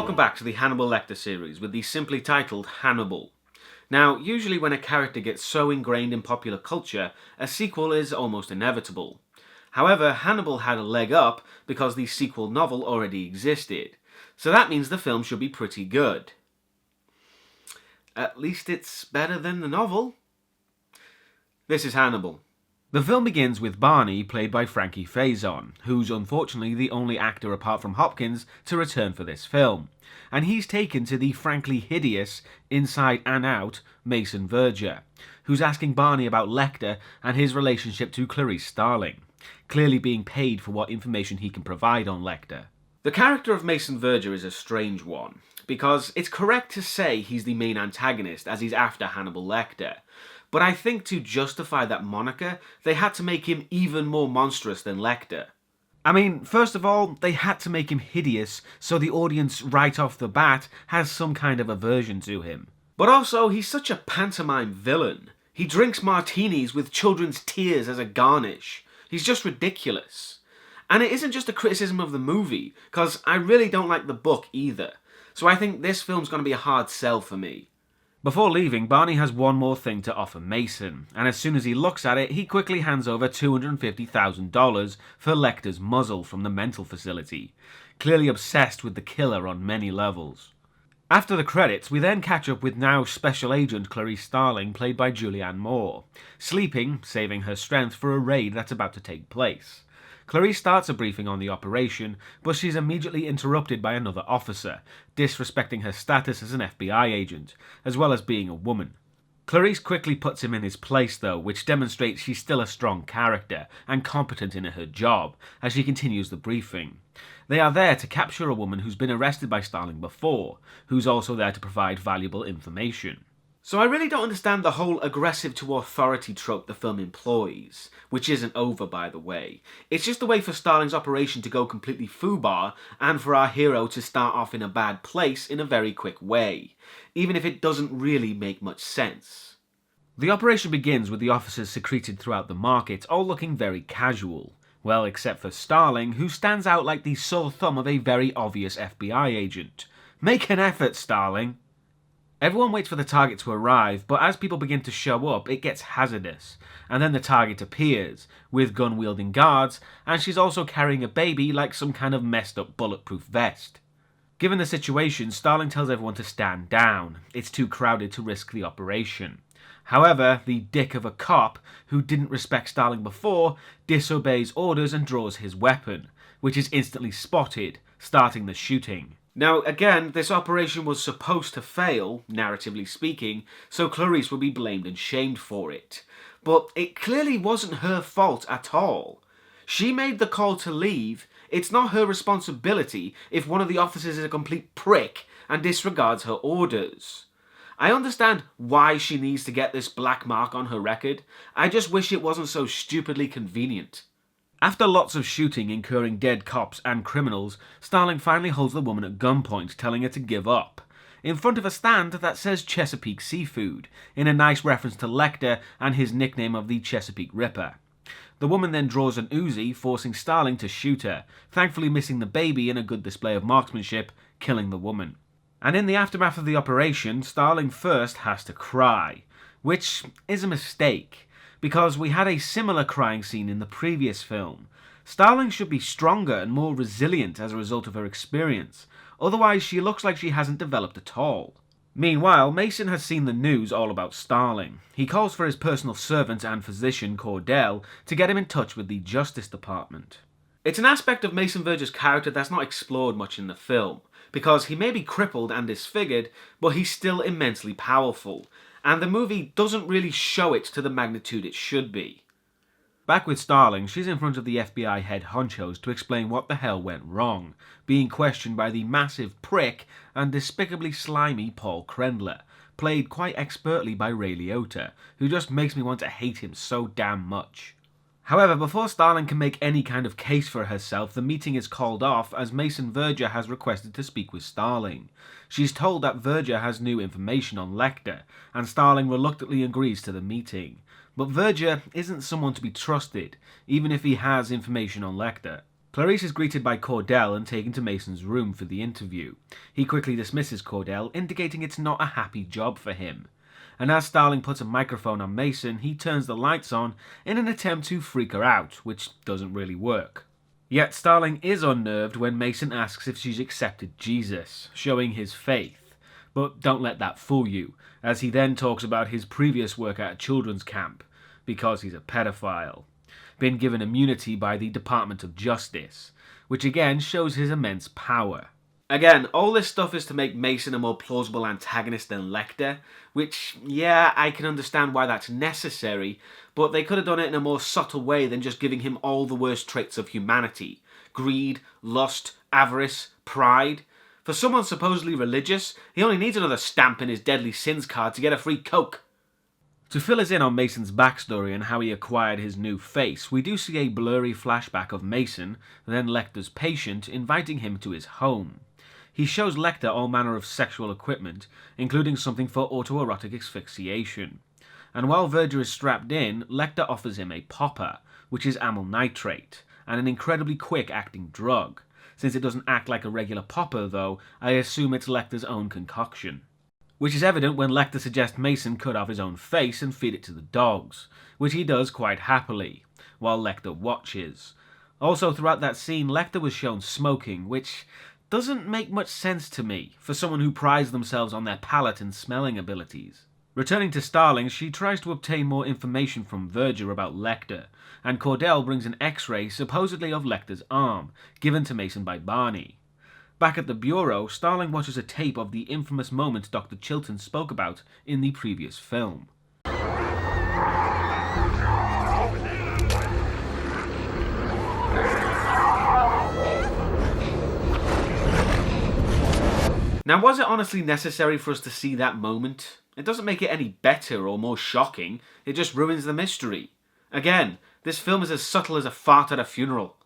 welcome back to the Hannibal Lecter series with the simply titled Hannibal. Now, usually when a character gets so ingrained in popular culture, a sequel is almost inevitable. However, Hannibal had a leg up because the sequel novel already existed, so that means the film should be pretty good. At least it's better than the novel. This is Hannibal. The film begins with Barney, played by Frankie Faison, who's unfortunately the only actor apart from Hopkins to return for this film, and he's taken to the frankly hideous, inside and out, Mason Verger, who's asking Barney about Lecter and his relationship to Clarice Starling, clearly being paid for what information he can provide on Lecter. The character of Mason Verger is a strange one, because it's correct to say he's the main antagonist as he's after Hannibal Lecter, but I think to justify that moniker, they had to make him even more monstrous than Lecter. I mean, first of all, they had to make him hideous so the audience right off the bat has some kind of aversion to him. But also, he's such a pantomime villain. He drinks martinis with children's tears as a garnish. He's just ridiculous. And it isn't just a criticism of the movie, because I really don't like the book either. So I think this film's going to be a hard sell for me. Before leaving, Barney has one more thing to offer Mason, and as soon as he looks at it, he quickly hands over $250,000 for Lecter's muzzle from the mental facility, clearly obsessed with the killer on many levels. After the credits, we then catch up with now Special Agent Clarice Starling, played by Julianne Moore, sleeping, saving her strength for a raid that's about to take place. Clarice starts a briefing on the operation, but she's immediately interrupted by another officer, disrespecting her status as an FBI agent, as well as being a woman. Clarice quickly puts him in his place though, which demonstrates she's still a strong character and competent in her job, as she continues the briefing. They are there to capture a woman who's been arrested by Starling before, who's also there to provide valuable information. So I really don't understand the whole aggressive to authority trope the film employs, which isn't over by the way. It's just a way for Starling's operation to go completely foobar and for our hero to start off in a bad place in a very quick way, even if it doesn't really make much sense. The operation begins with the officers secreted throughout the market, all looking very casual. Well, except for Starling, who stands out like the sore thumb of a very obvious FBI agent. Make an effort, Starling! Everyone waits for the target to arrive, but as people begin to show up, it gets hazardous, and then the target appears, with gun-wielding guards, and she's also carrying a baby like some kind of messed up bulletproof vest. Given the situation, Starling tells everyone to stand down. It's too crowded to risk the operation. However, the dick of a cop, who didn't respect Starling before, disobeys orders and draws his weapon, which is instantly spotted, starting the shooting. Now, again, this operation was supposed to fail, narratively speaking, so Clarice would be blamed and shamed for it. But it clearly wasn't her fault at all. She made the call to leave. It's not her responsibility if one of the officers is a complete prick and disregards her orders. I understand why she needs to get this black mark on her record. I just wish it wasn't so stupidly convenient. After lots of shooting incurring dead cops and criminals, Starling finally holds the woman at gunpoint, telling her to give up, in front of a stand that says Chesapeake Seafood, in a nice reference to Lecter and his nickname of the Chesapeake Ripper. The woman then draws an Uzi, forcing Starling to shoot her, thankfully missing the baby in a good display of marksmanship, killing the woman. And in the aftermath of the operation, Starling first has to cry, which is a mistake, because we had a similar crying scene in the previous film. Starling should be stronger and more resilient as a result of her experience, otherwise she looks like she hasn't developed at all. Meanwhile, Mason has seen the news all about Starling. He calls for his personal servant and physician, Cordell, to get him in touch with the Justice Department. It's an aspect of Mason Verger's character that's not explored much in the film, because he may be crippled and disfigured, but he's still immensely powerful, and the movie doesn't really show it to the magnitude it should be. Back with Starling, she's in front of the FBI head honchos to explain what the hell went wrong, being questioned by the massive prick and despicably slimy Paul Krendler, played quite expertly by Ray Liotta, who just makes me want to hate him so damn much. However, before Starling can make any kind of case for herself, the meeting is called off as Mason Verger has requested to speak with Starling. She's told that Verger has new information on Lecter, and Starling reluctantly agrees to the meeting. But Verger isn't someone to be trusted, even if he has information on Lecter. Clarice is greeted by Cordell and taken to Mason's room for the interview. He quickly dismisses Cordell, indicating it's not a happy job for him. And as Starling puts a microphone on Mason, he turns the lights on in an attempt to freak her out, which doesn't really work. Yet Starling is unnerved when Mason asks if she's accepted Jesus, showing his faith. But don't let that fool you, as he then talks about his previous work at a children's camp, because he's a pedophile. Been given immunity by the Department of Justice, which again shows his immense power. Again, all this stuff is to make Mason a more plausible antagonist than Lecter, which, yeah, I can understand why that's necessary, but they could have done it in a more subtle way than just giving him all the worst traits of humanity. Greed, lust, avarice, pride. For someone supposedly religious, he only needs another stamp in his deadly sins card to get a free Coke. To fill us in on Mason's backstory and how he acquired his new face, we do see a blurry flashback of Mason, then Lecter's patient, inviting him to his home. He shows Lecter all manner of sexual equipment, including something for autoerotic asphyxiation. And while Verger is strapped in, Lecter offers him a popper, which is amyl nitrate, and an incredibly quick-acting drug. Since it doesn't act like a regular popper, though, I assume it's Lecter's own concoction. Which is evident when Lecter suggests Mason cut off his own face and feed it to the dogs, which he does quite happily, while Lecter watches. Also, throughout that scene, Lecter was shown smoking, which doesn't make much sense to me, for someone who prides themselves on their palate and smelling abilities. Returning to Starling, she tries to obtain more information from Verger about Lecter, and Cordell brings an X-ray supposedly of Lecter's arm, given to Mason by Barney. Back at the bureau, Starling watches a tape of the infamous moment Dr. Chilton spoke about in the previous film. Now, was it honestly necessary for us to see that moment? It doesn't make it any better or more shocking, it just ruins the mystery. Again, this film is as subtle as a fart at a funeral.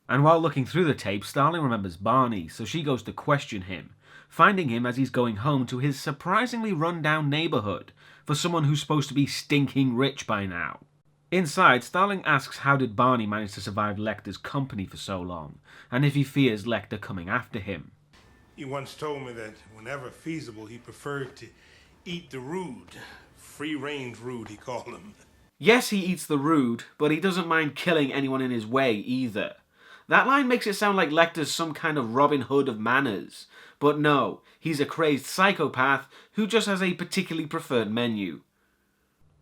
And while looking through the tape, Starling remembers Barney, so she goes to question him, finding him as he's going home to his surprisingly run-down neighbourhood, for someone who's supposed to be stinking rich by now. Inside, Starling asks how did Barney manage to survive Lecter's company for so long, and if he fears Lecter coming after him. He once told me that whenever feasible, he preferred to eat the rude. Free-range rude, he called them. Yes, he eats the rude, but he doesn't mind killing anyone in his way either. That line makes it sound like Lecter's some kind of Robin Hood of manners. But no, he's a crazed psychopath who just has a particularly preferred menu.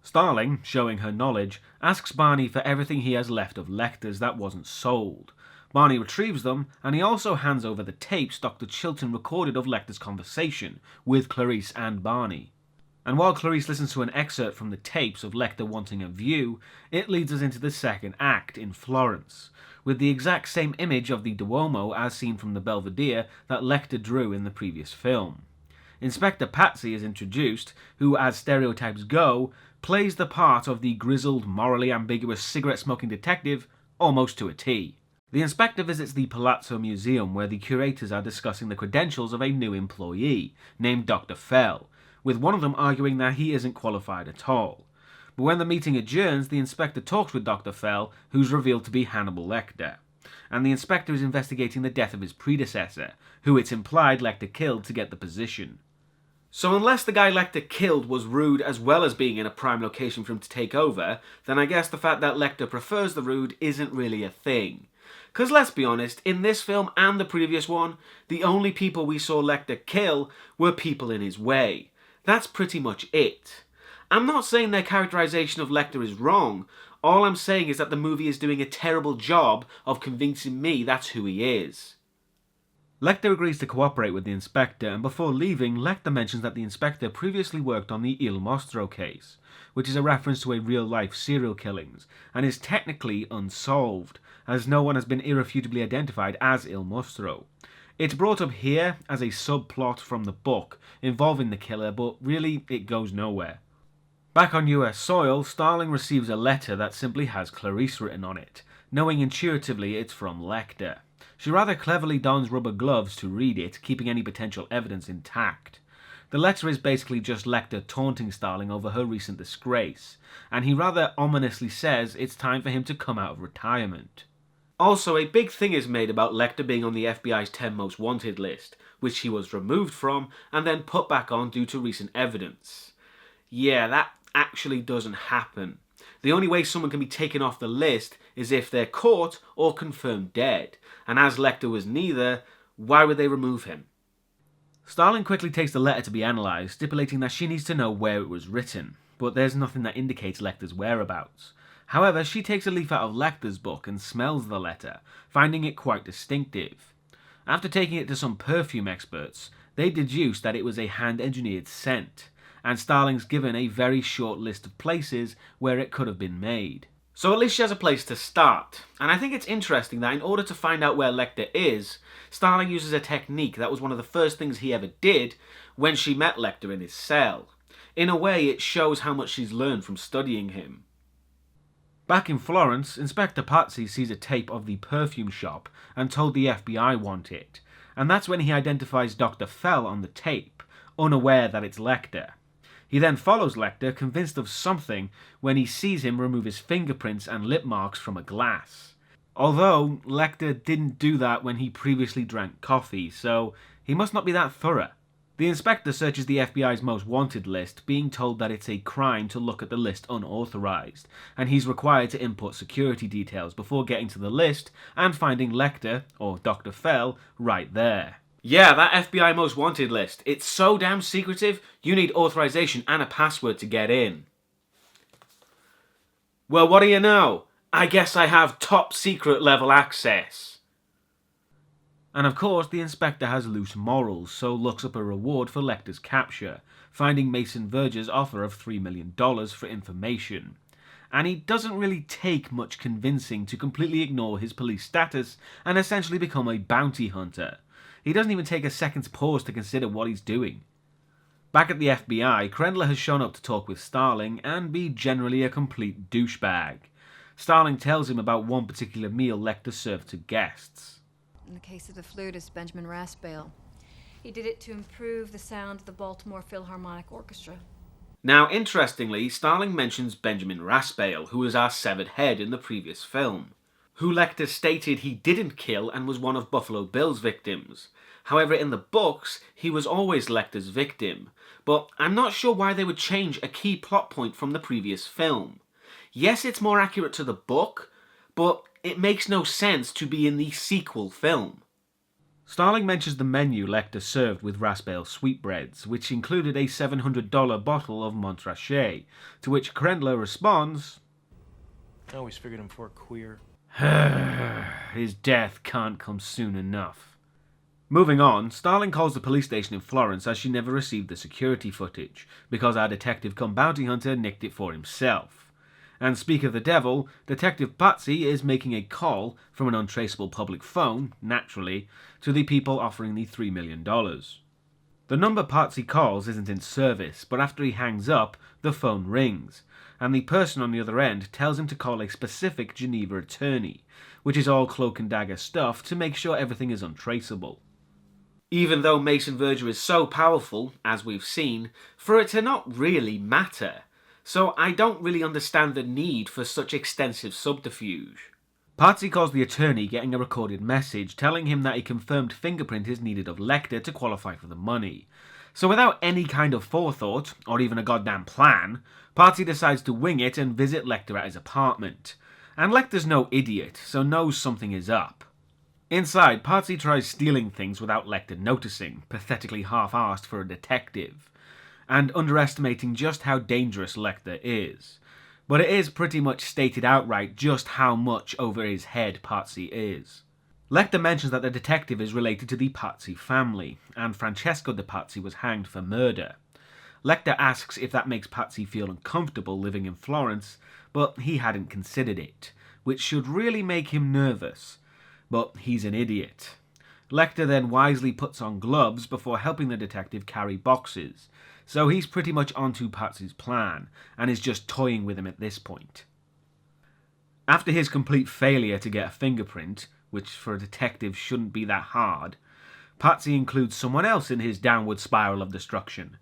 Starling, showing her knowledge, asks Barney for everything he has left of Lecter's that wasn't sold. Barney retrieves them, and he also hands over the tapes Dr. Chilton recorded of Lecter's conversation with Clarice and Barney. And while Clarice listens to an excerpt from the tapes of Lecter wanting a view, it leads us into the second act in Florence, with the exact same image of the Duomo as seen from the Belvedere that Lecter drew in the previous film. Inspector Pazzi is introduced, who, as stereotypes go, plays the part of the grizzled, morally ambiguous cigarette-smoking detective almost to a T. The inspector visits the Palazzo Museum where the curators are discussing the credentials of a new employee, named Dr. Fell, with one of them arguing that he isn't qualified at all. But when the meeting adjourns, the inspector talks with Dr. Fell, who's revealed to be Hannibal Lecter. And the inspector is investigating the death of his predecessor, who it's implied Lecter killed to get the position. So unless the guy Lecter killed was rude as well as being in a prime location for him to take over, then I guess the fact that Lecter prefers the rude isn't really a thing. Because let's be honest, in this film and the previous one, the only people we saw Lecter kill were people in his way. That's pretty much it. I'm not saying their characterization of Lecter is wrong. All I'm saying is that the movie is doing a terrible job of convincing me that's who he is. Lecter agrees to cooperate with the inspector, and before leaving, Lecter mentions that the inspector previously worked on the Il Mostro case, which is a reference to a real-life serial killings, and is technically unsolved, as no one has been irrefutably identified as Il Mostro. It's brought up here as a subplot from the book involving the killer, but really it goes nowhere. Back on US soil, Starling receives a letter that simply has Clarice written on it, knowing intuitively it's from Lecter. She rather cleverly dons rubber gloves to read it, keeping any potential evidence intact. The letter is basically just Lecter taunting Starling over her recent disgrace, and he rather ominously says it's time for him to come out of retirement. Also, a big thing is made about Lecter being on the FBI's 10 most wanted list, which he was removed from and then put back on due to recent evidence. Yeah, that actually doesn't happen. The only way someone can be taken off the list is if they're caught or confirmed dead, and as Lecter was neither, why would they remove him? Starling quickly takes the letter to be analysed, stipulating that she needs to know where it was written, but there's nothing that indicates Lecter's whereabouts. However, she takes a leaf out of Lecter's book and smells the letter, finding it quite distinctive. After taking it to some perfume experts, they deduced that it was a hand-engineered scent, and Starling's given a very short list of places where it could have been made. So at least she has a place to start, and I think it's interesting that in order to find out where Lecter is, Starling uses a technique that was one of the first things he ever did when she met Lecter in his cell. In a way, it shows how much she's learned from studying him. Back in Florence, Inspector Pazzi sees a tape of the perfume shop and told the FBI want it, and that's when he identifies Dr. Fell on the tape, unaware that it's Lecter. He then follows Lecter, convinced of something, when he sees him remove his fingerprints and lip marks from a glass. Although, Lecter didn't do that when he previously drank coffee, so he must not be that thorough. The inspector searches the FBI's most wanted list, being told that it's a crime to look at the list unauthorized, and he's required to input security details before getting to the list and finding Lecter, or Dr. Fell, right there. Yeah, that FBI most wanted list. It's so damn secretive, you need authorization and a password to get in. Well, what do you know? I guess I have top secret level access. And of course, the inspector has loose morals, so looks up a reward for Lecter's capture, finding Mason Verger's offer of $3 million for information. And he doesn't really take much convincing to completely ignore his police status and essentially become a bounty hunter. He doesn't even take a second's pause to consider what he's doing. Back at the FBI, Krendler has shown up to talk with Starling and be generally a complete douchebag. Starling tells him about one particular meal Lecter served to guests. In the case of the flutist Benjamin Raspail, he did it to improve the sound of the Baltimore Philharmonic Orchestra. Now, interestingly, Starling mentions Benjamin Raspail, who was our severed head in the previous film, who Lecter stated he didn't kill and was one of Buffalo Bill's victims. However, in the books, he was always Lecter's victim, but I'm not sure why they would change a key plot point from the previous film. Yes, it's more accurate to the book, but it makes no sense to be in the sequel film. Starling mentions the menu Lecter served with Raspail sweetbreads, which included a $700 bottle of Montrachet, to which Krendler responds, I always figured him for a queer. His death can't come soon enough. Moving on, Starling calls the police station in Florence as she never received the security footage, because our detective cum bounty hunter nicked it for himself. And speak of the devil, Detective Pazzi is making a call from an untraceable public phone, naturally, to the people offering the $3 million. The number Pazzi calls isn't in service, but after he hangs up, the phone rings, and the person on the other end tells him to call a specific Geneva attorney, which is all cloak and dagger stuff to make sure everything is untraceable. Even though Mason Verger is so powerful, as we've seen, for it to not really matter. So I don't really understand the need for such extensive subterfuge. Pazzi calls the attorney, getting a recorded message telling him that a confirmed fingerprint is needed of Lecter to qualify for the money. So without any kind of forethought, or even a goddamn plan, Pazzi decides to wing it and visit Lecter at his apartment. And Lecter's no idiot, so knows something is up. Inside, Pazzi tries stealing things without Lecter noticing, pathetically half-arsed for a detective, and underestimating just how dangerous Lecter is. But it is pretty much stated outright just how much over his head Pazzi is. Lecter mentions that the detective is related to the Pazzi family, and Francesco de Pazzi was hanged for murder. Lecter asks if that makes Pazzi feel uncomfortable living in Florence, but he hadn't considered it, which should really make him nervous. But he's an idiot. Lecter then wisely puts on gloves before helping the detective carry boxes, so he's pretty much onto Pazzi's plan, and is just toying with him at this point. After his complete failure to get a fingerprint, which for a detective shouldn't be that hard, Pazzi includes someone else in his downward spiral of destruction,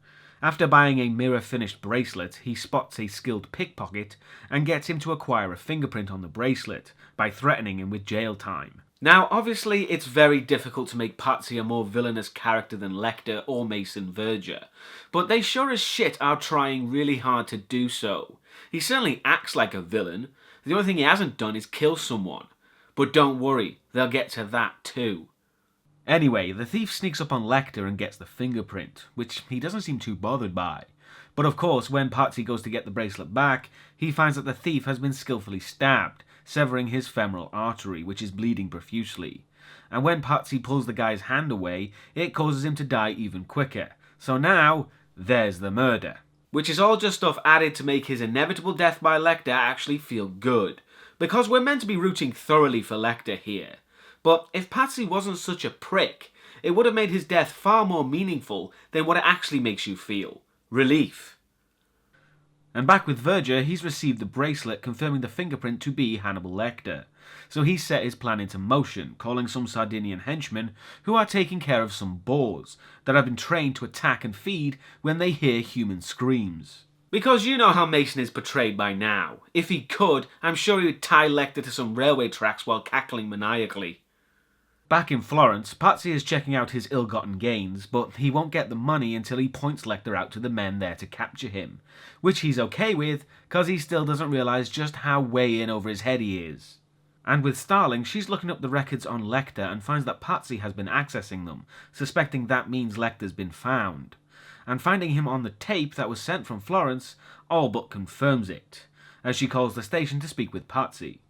After buying a mirror-finished bracelet, he spots a skilled pickpocket and gets him to acquire a fingerprint on the bracelet by threatening him with jail time. Now, obviously, it's very difficult to make Pazzi a more villainous character than Lecter or Mason Verger, but they sure as shit are trying really hard to do so. He certainly acts like a villain. The only thing he hasn't done is kill someone. But don't worry, they'll get to that too. Anyway, the thief sneaks up on Lecter and gets the fingerprint, which he doesn't seem too bothered by. But of course, when Pazzi goes to get the bracelet back, he finds that the thief has been skillfully stabbed, severing his femoral artery, which is bleeding profusely. And when Pazzi pulls the guy's hand away, it causes him to die even quicker. So now, there's the murder. Which is all just stuff added to make his inevitable death by Lecter actually feel good. Because we're meant to be rooting thoroughly for Lecter here. But if Pazzi wasn't such a prick, it would have made his death far more meaningful than what it actually makes you feel. Relief. And back with Verger, he's received the bracelet confirming the fingerprint to be Hannibal Lecter. So he's set his plan into motion, calling some Sardinian henchmen who are taking care of some boars that have been trained to attack and feed when they hear human screams. Because you know how Mason is portrayed by now. If he could, I'm sure he would tie Lecter to some railway tracks while cackling maniacally. Back in Florence, Pazzi is checking out his ill-gotten gains, but he won't get the money until he points Lecter out to the men there to capture him, which he's okay with, cause he still doesn't realise just how way in over his head he is. And with Starling, she's looking up the records on Lecter and finds that Pazzi has been accessing them, suspecting that means Lecter's been found. And finding him on the tape that was sent from Florence all but confirms it, as she calls the station to speak with Pazzi.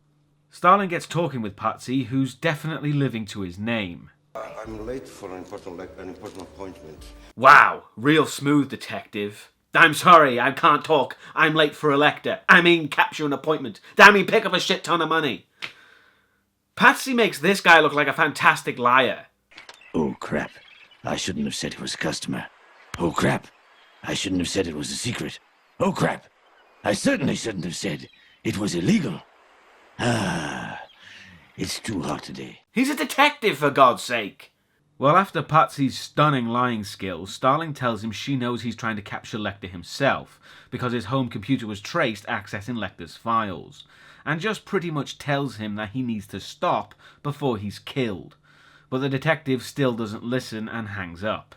Starling gets talking with Pazzi, who's definitely living to his name. I'm late for an important appointment. Wow, real smooth, detective. I'm sorry, I can't talk. I'm late for a Lecter. I mean, capture an appointment. I mean, pick up a shit ton of money. Pazzi makes this guy look like a fantastic liar. Oh, crap. I shouldn't have said it was a customer. Oh, crap. I shouldn't have said it was a secret. Oh, crap. I certainly shouldn't have said it was illegal. Ah, it's too hot today. He's a detective, for God's sake. Well, after Pazzi's stunning lying skills, Starling tells him she knows he's trying to capture Lecter himself, because his home computer was traced accessing Lecter's files, and just pretty much tells him that he needs to stop before he's killed. But the detective still doesn't listen and hangs up.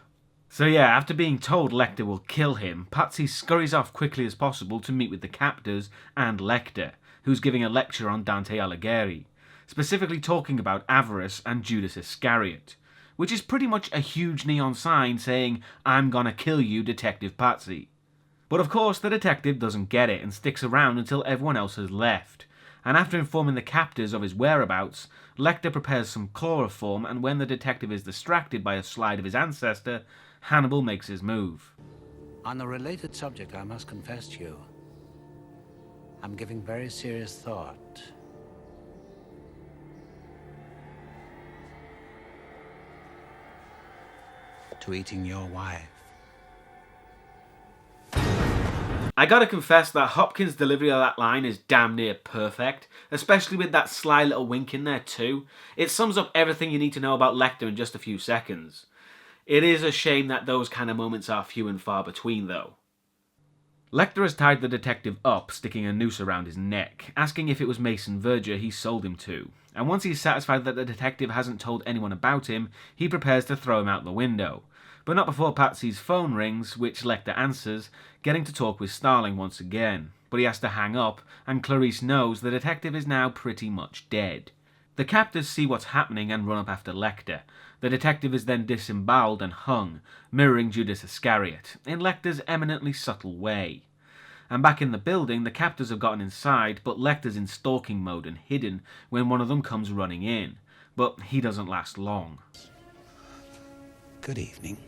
So yeah, after being told Lecter will kill him, Pazzi scurries off quickly as possible to meet with the captors and Lecter, who's giving a lecture on Dante Alighieri, specifically talking about avarice and Judas Iscariot, which is pretty much a huge neon sign saying, "I'm gonna kill you, Detective Pazzi." But of course the detective doesn't get it and sticks around until everyone else has left, and after informing the captors of his whereabouts, Lecter prepares some chloroform, and when the detective is distracted by a slide of his ancestor, Hannibal makes his move. On a related subject, I must confess to you, I'm giving very serious thought to eating your wife. I gotta confess that Hopkins' delivery of that line is damn near perfect, especially with that sly little wink in there too. It sums up everything you need to know about Lecter in just a few seconds. It is a shame that those kind of moments are few and far between though. Lecter has tied the detective up, sticking a noose around his neck, asking if it was Mason Verger he sold him to, and once he's satisfied that the detective hasn't told anyone about him, he prepares to throw him out the window. But not before Pazzi's phone rings, which Lecter answers, getting to talk with Starling once again. But he has to hang up, and Clarice knows the detective is now pretty much dead. The captors see what's happening and run up after Lecter. The detective is then disemboweled and hung, mirroring Judas Iscariot, in Lecter's eminently subtle way. And back in the building, the captors have gotten inside, but Lecter's in stalking mode and hidden when one of them comes running in. But he doesn't last long. Good evening.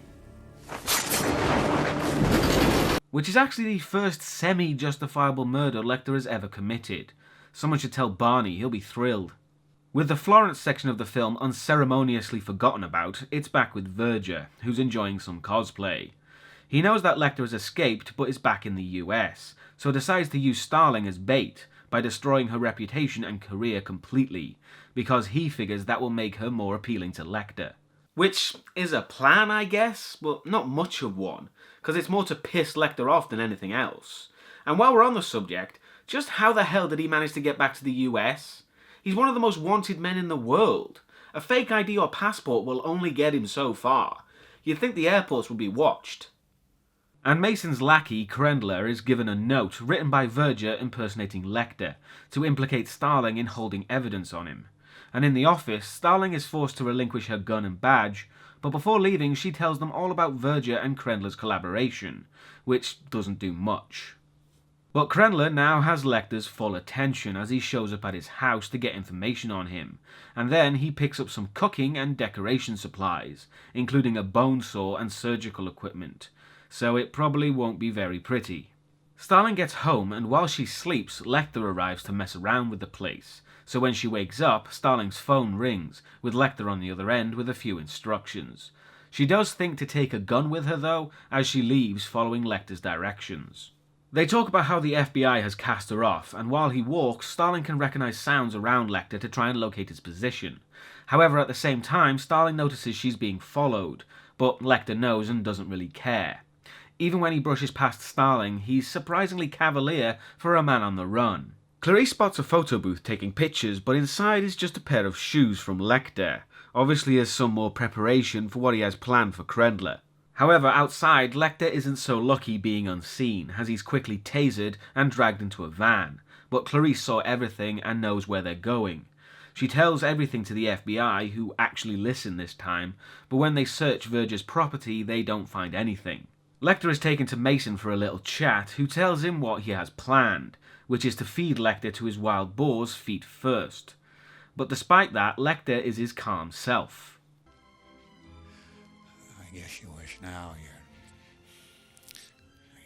Which is actually the first semi-justifiable murder Lecter has ever committed. Someone should tell Barney, he'll be thrilled. With the Florence section of the film unceremoniously forgotten about, it's back with Verger, who's enjoying some cosplay. He knows that Lecter has escaped but is back in the US, so decides to use Starling as bait by destroying her reputation and career completely, because he figures that will make her more appealing to Lecter. Which is a plan, I guess, but not much of one, because it's more to piss Lecter off than anything else. And while we're on the subject, just how the hell did he manage to get back to the US? He's one of the most wanted men in the world. A fake ID or passport will only get him so far. You'd think the airports would be watched. And Mason's lackey, Krendler, is given a note written by Verger impersonating Lecter to implicate Starling in holding evidence on him. And in the office, Starling is forced to relinquish her gun and badge, but before leaving she tells them all about Verger and Krendler's collaboration, which doesn't do much. But Krendler now has Lecter's full attention as he shows up at his house to get information on him, and then he picks up some cooking and decoration supplies, including a bone saw and surgical equipment, so it probably won't be very pretty. Starling gets home, and while she sleeps, Lecter arrives to mess around with the place, so when she wakes up, Starling's phone rings, with Lecter on the other end with a few instructions. She does think to take a gun with her though, as she leaves following Lecter's directions. They talk about how the FBI has cast her off, and while he walks, Starling can recognize sounds around Lecter to try and locate his position. However, at the same time, Starling notices she's being followed, but Lecter knows and doesn't really care. Even when he brushes past Starling, he's surprisingly cavalier for a man on the run. Clarice spots a photo booth taking pictures, but inside is just a pair of shoes from Lecter, obviously as some more preparation for what he has planned for Krendler. However, outside, Lecter isn't so lucky being unseen, as he's quickly tasered and dragged into a van, but Clarice saw everything and knows where they're going. She tells everything to the FBI, who actually listen this time, but when they search Verger's property, they don't find anything. Lecter is taken to Mason for a little chat, who tells him what he has planned, which is to feed Lecter to his wild boars feet first. But despite that, Lecter is his calm self. I guess you wish now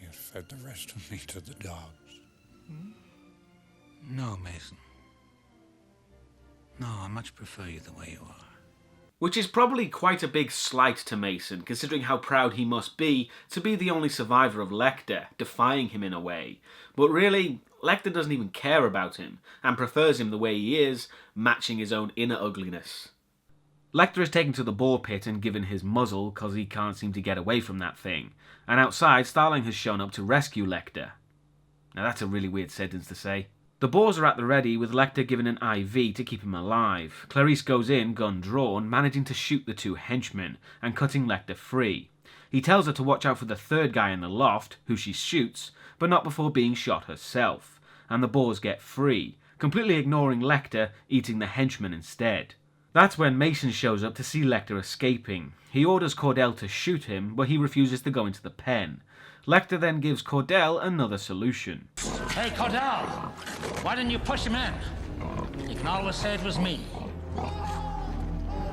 you'd fed the rest of me to the dogs. No, Mason. No, I much prefer you the way you are. Which is probably quite a big slight to Mason, considering how proud he must be to be the only survivor of Lecter, defying him in a way. But really, Lecter doesn't even care about him, and prefers him the way he is, matching his own inner ugliness. Lecter is taken to the boar pit and given his muzzle, cause he can't seem to get away from that thing, and outside Starling has shown up to rescue Lecter. Now that's a really weird sentence to say. The boars are at the ready, with Lecter given an IV to keep him alive. Clarice goes in, gun drawn, managing to shoot the two henchmen, and cutting Lecter free. He tells her to watch out for the third guy in the loft, who she shoots, but not before being shot herself, and the boars get free, completely ignoring Lecter, eating the henchman instead. That's when Mason shows up to see Lecter escaping. He orders Cordell to shoot him, but he refuses to go into the pen. Lecter then gives Cordell another solution. Hey, Cordell! Why didn't you push him in? You can always say it was me.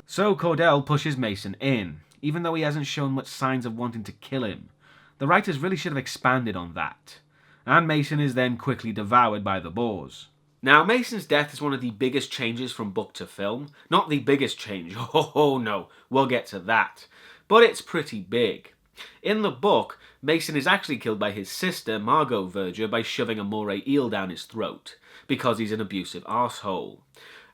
So Cordell pushes Mason in, even though he hasn't shown much signs of wanting to kill him. The writers really should have expanded on that. And Mason is then quickly devoured by the boars. Now, Mason's death is one of the biggest changes from book to film. Not the biggest change, oh no, we'll get to that. But it's pretty big. In the book, Mason is actually killed by his sister, Margot Verger, by shoving a moray eel down his throat, because he's an abusive arsehole.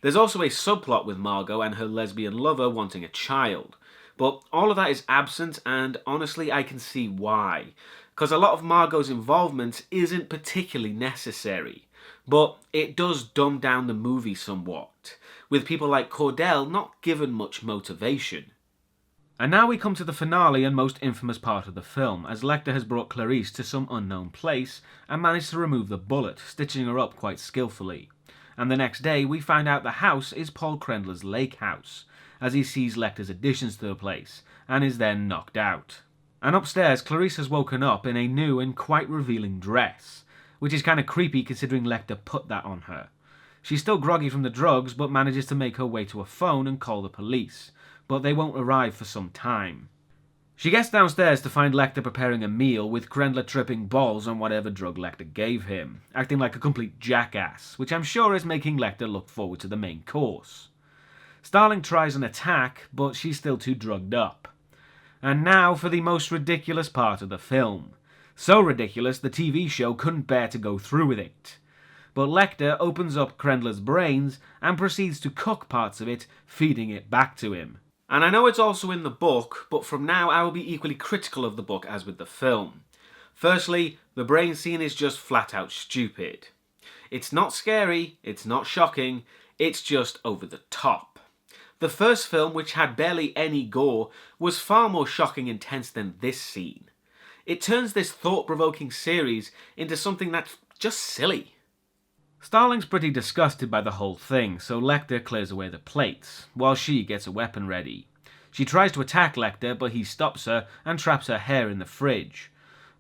There's also a subplot with Margot and her lesbian lover wanting a child, but all of that is absent, and honestly I can see why, because a lot of Margot's involvement isn't particularly necessary, but it does dumb down the movie somewhat, with people like Cordell not given much motivation. And now we come to the finale and most infamous part of the film, as Lecter has brought Clarice to some unknown place and managed to remove the bullet, stitching her up quite skillfully. And the next day we find out the house is Paul Krendler's lake house, as he sees Lecter's additions to the place, and is then knocked out. And upstairs, Clarice has woken up in a new and quite revealing dress, which is kind of creepy considering Lecter put that on her. She's still groggy from the drugs, but manages to make her way to a phone and call the police, but they won't arrive for some time. She gets downstairs to find Lecter preparing a meal, with Krendler tripping balls on whatever drug Lecter gave him, acting like a complete jackass, which I'm sure is making Lecter look forward to the main course. Starling tries an attack, but she's still too drugged up. And now for the most ridiculous part of the film. So ridiculous the TV show couldn't bear to go through with it. But Lecter opens up Krendler's brains and proceeds to cook parts of it, feeding it back to him. And I know it's also in the book, but from now I will be equally critical of the book as with the film. Firstly, the brain scene is just flat out stupid. It's not scary, it's not shocking, it's just over the top. The first film, which had barely any gore, was far more shocking and tense than this scene. It turns this thought-provoking series into something that's just silly. Starling's pretty disgusted by the whole thing, so Lecter clears away the plates, while she gets a weapon ready. She tries to attack Lecter, but he stops her and traps her hair in the fridge.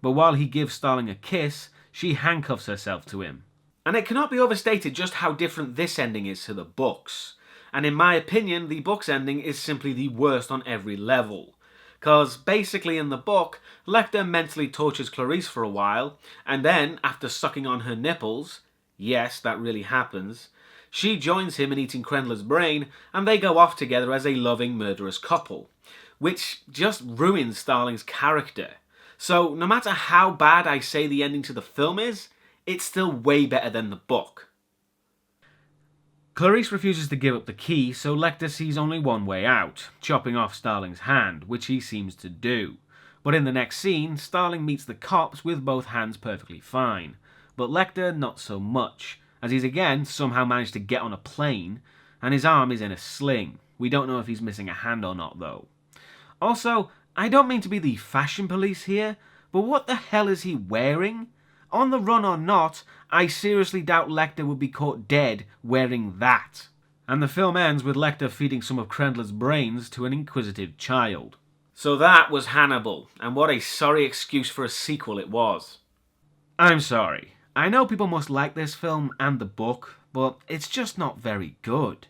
But while he gives Starling a kiss, she handcuffs herself to him. And it cannot be overstated just how different this ending is to the books. And in my opinion, the book's ending is simply the worst on every level. Cause basically in the book, Lecter mentally tortures Clarice for a while, and then, after sucking on her nipples, yes, that really happens, she joins him in eating Krendler's brain, and they go off together as a loving, murderous couple. Which just ruins Starling's character. So, no matter how bad I say the ending to the film is, it's still way better than the book. Clarice refuses to give up the key, so Lecter sees only one way out, chopping off Starling's hand, which he seems to do. But in the next scene, Starling meets the cops with both hands perfectly fine, but Lecter not so much, as he's again somehow managed to get on a plane, and his arm is in a sling. We don't know if he's missing a hand or not though. Also, I don't mean to be the fashion police here, but what the hell is he wearing? On the run or not, I seriously doubt Lecter would be caught dead wearing that. And the film ends with Lecter feeding some of Krendler's brains to an inquisitive child. So that was Hannibal, and what a sorry excuse for a sequel it was. I'm sorry. I know people must like this film and the book, but it's just not very good.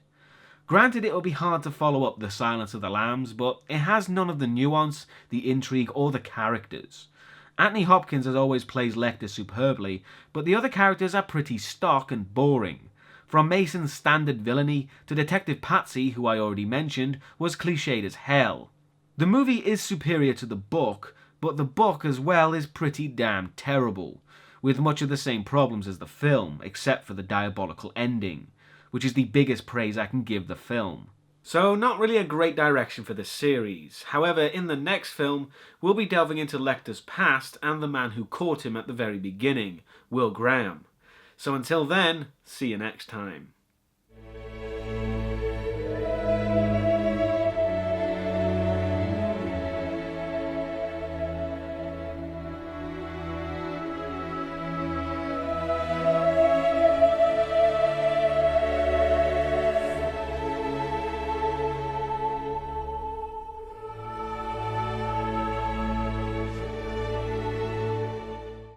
Granted, it will be hard to follow up The Silence of the Lambs, but it has none of the nuance, the intrigue, or the characters. Anthony Hopkins as always plays Lecter superbly, but the other characters are pretty stock and boring. From Mason's standard villainy to Detective Pazzi, who I already mentioned, was cliched as hell. The movie is superior to the book, but the book as well is pretty damn terrible, with much of the same problems as the film, except for the diabolical ending, which is the biggest praise I can give the film. So not really a great direction for the series. However, in the next film, we'll be delving into Lecter's past and the man who caught him at the very beginning, Will Graham. So until then, see you next time.